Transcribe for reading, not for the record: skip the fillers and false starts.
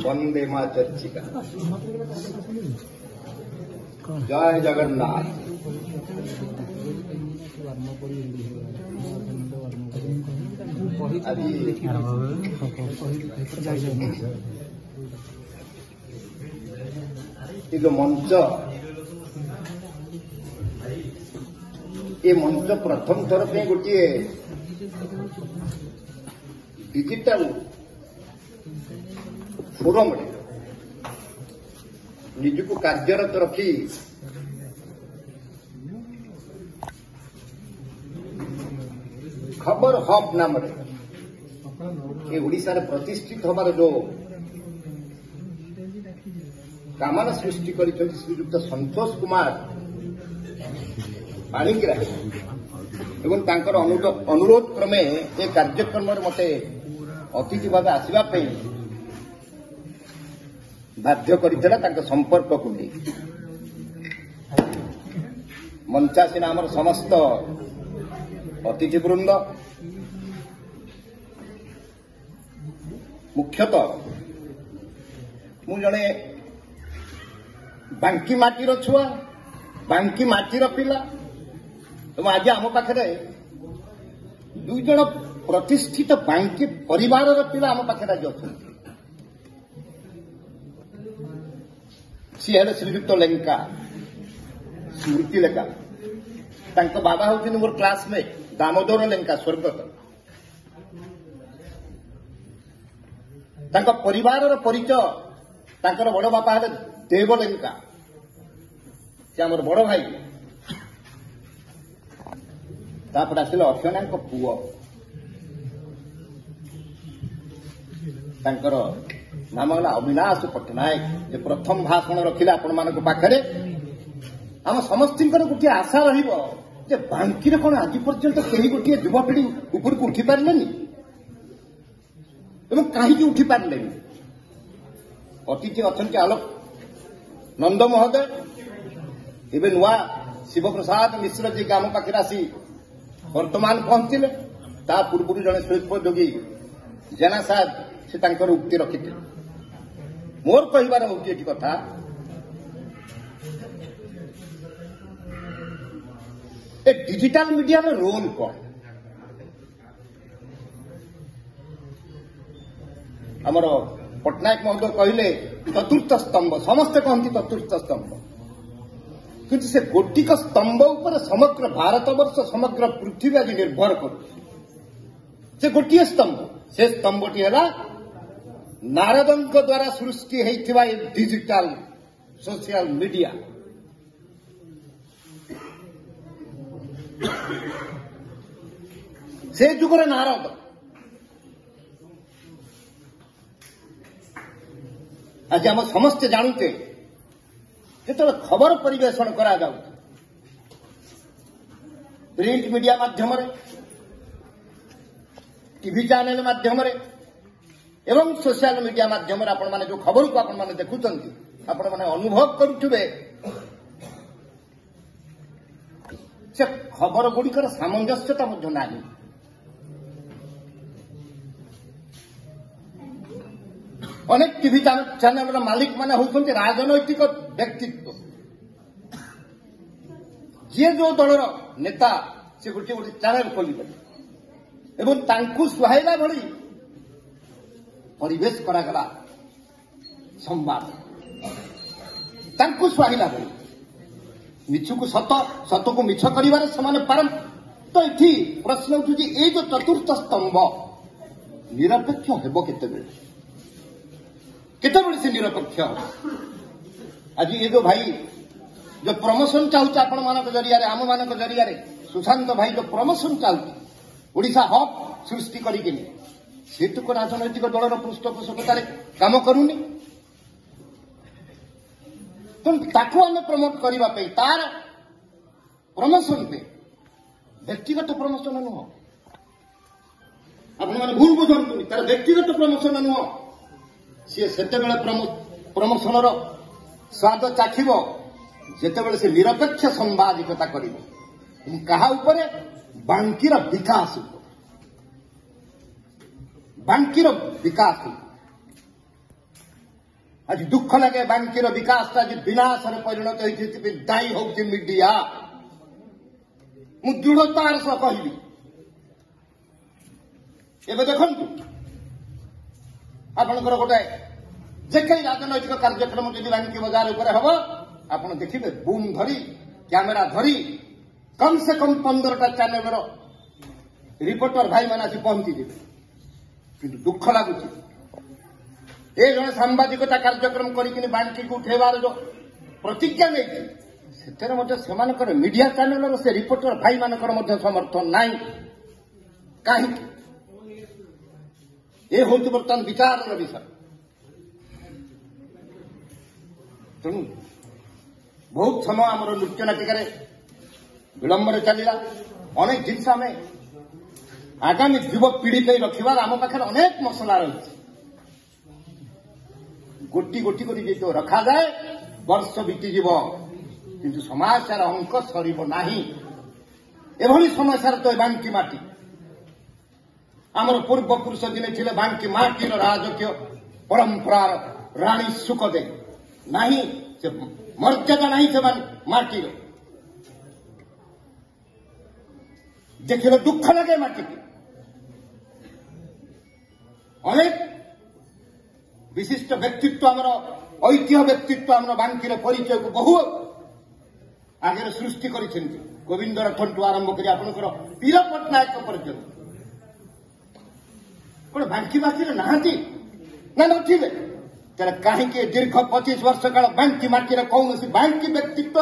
वंदे मां चर्चिका जय जगन्नाथ। ये जो मंच प्रथम थर पे गोटे डिजिटल फोरम निजको कार्यरत रखी खबर हब नाम ओडिशा रे प्रतिष्ठित होबार जो कामना सृष्टि कर श्रीयुक्त संतोष कुमार पाणिग्राही एवं तांकर अनुरोध क्रमे ए कार्यक्रम मते अतिथि भाव आसवा बाध्य करथिला तांका संपर्क को नहीं मंचासीन आमर समस्त अतिथिवृंद मुख्यतः मु जड़े बांकी माटीर छुआ बांकी माटीर पिला आज आम पाखे दुई जन प्रतिष्ठित बांकी परिवार पिला आम पाखे आज अच्छा सी है श्रीयुक्त लेंका स्मृति लेखा तांको बाबा होती मोर क्लासमेट दामोदर लेंका स्वर्गत तांको परिवार परिचय तांकर बड़ बापा है देव लेंका से आम बड़ भाई तापर आसिले अक्षना पुओ तांकर नाम है अविनाश पट्टनायक जे प्रथम भाषण रखिले आपण मानक पाखरे आम समस्त गोटे आशा रहिबो जे बांकीरे कोन आज पर्यंत कहीं गोटे युवपीढ़ी ऊपर को उठी पारलेनी एवं कहीं उठी पारलेनी अतिथि अच्छा आलोक नंद महोदय एवं नुआ शिवप्रसाद मिश्र जी आम पाखे आसी वर्तमान पहुंचले ता पूर्व जड़े शिल्पोद्योगी जेना साहब से तांकर उक्ति रखिथे मोर कहबार हूँ ये कथा ए डिजिटल मीडिया रो रोल कौन आमर पट्टनायक महोदय कहले चतुर्थ स्तंभ समस्ते कहती चतुर्थ स्तंभ किंतु से गोटिक स्तंभ उपर समग्र भारतवर्ष समग्र पृथ्वी आज निर्भर कर गोटे स्तंभ से स्तंभटी है नारदों द्वारा सृष्टि होता डिजिटल सोशल मीडिया से जुगर नारद आज आम समस्ते जानते जो खबर परिवेषण करा प्रिंट मीडिया माध्यम टीवी चैनल माध्यम एवं सोशल मीडिया माध्यम आपण माने जो खबर को आपण माने देखुचंती आपण माने अनुभव करुथुबे से खबर गुड़िकर सामंजस्यता मध्य नाही अनेक टीवी चैनल मालिक माने होउछन्ति राजनैतिक व्यक्तित्व जे जो दलर नेता से गोटे गोटे चैनल खोली एवं तांकु सुहाइला भली परिवेश करागला संवाद तांकु सुहाइला भली मिछु को सत सत को मिछ करिवार समान पारम तो इथि प्रश्न उठुछि ए जो चतुर्थ स्तंभ निरपेक्ष हेबो केतेबेले से निरपेक्ष आज ये जो भाई जो प्रमोशन चाहूँ आपण मानक जरिया आम मानक जरिया सुशांत भाई जो प्रमोशन चाहूँ ओडिशा हब सृष्टि करी से तो राजनैतिक दलर पृष्ठपोषकतार काम करूनी ताकू आम प्रमोट करने तार प्रमोशन पे व्यक्तिगत प्रमोशन नुह आप भूल बुझंतुनी तार व्यक्तिगत प्रमोशन नुह सी से प्रमोशन स्वाद चाखिब जितेबाला से निरपेक्ष संवादिकता कर बांकीर विकास बांकीर विकास आज दुख लगे बांकीर विकास आज विनाश परिणत होती दायी हूँ मीडिया मु दृढ़तार सह कहली एवं देखु आपणकर गोटे जे कई राजनैतिक कार्यक्रम जदि बांकी बजार उपर हम आप देखिए बूम धरी कैमेरा धरी कम से कम 15टा चैनल रिपोर्टर भाई मैंने आसी पहुंची देवे कि दुख लगुच ए जन सांबादिकता कार्यक्रम करके बांकी को उठेबार जो प्रतिज्ञा नहीं मीडिया चैनल से रिपोर्टर भाई मानकर समर्थन नाई कहीं ये हूँ बर्तमान विचार विषय तेणु बहुत समय आम नृत्य नाटिकार विलंब चलला अनेक जिन आम आगामी युवपीढ़ी रखा आम पाखे अनेक मसला रही गोटी गोटी कर रखा जाए वर्ष बीतीज किंतु समस्यार अंक सरना एभली समस्या तो बांकी माटी आमर पूर्वपुरुष दिने थिले बांकी माटीर राजकीय परंपरार राणी सुखदे नहीं से मर्यादा नहीं से माटीर देखिए दुख लगे माटी की अनेक विशिष्ट व्यक्तित्व आमर ऐतिह्य व्यक्तित्व आमर बांकीर परिचय को बहु आगे सृष्टि कर गोविंद रथंठू आरंभ कर आपंकर पीर पट्टनायक पर्यटन कौन बांकीवासी नहांती ना नथिबे कहीं दीर्घ 25 वर्ष काल बांकी माटी कौन बांकी व्यक्तित्व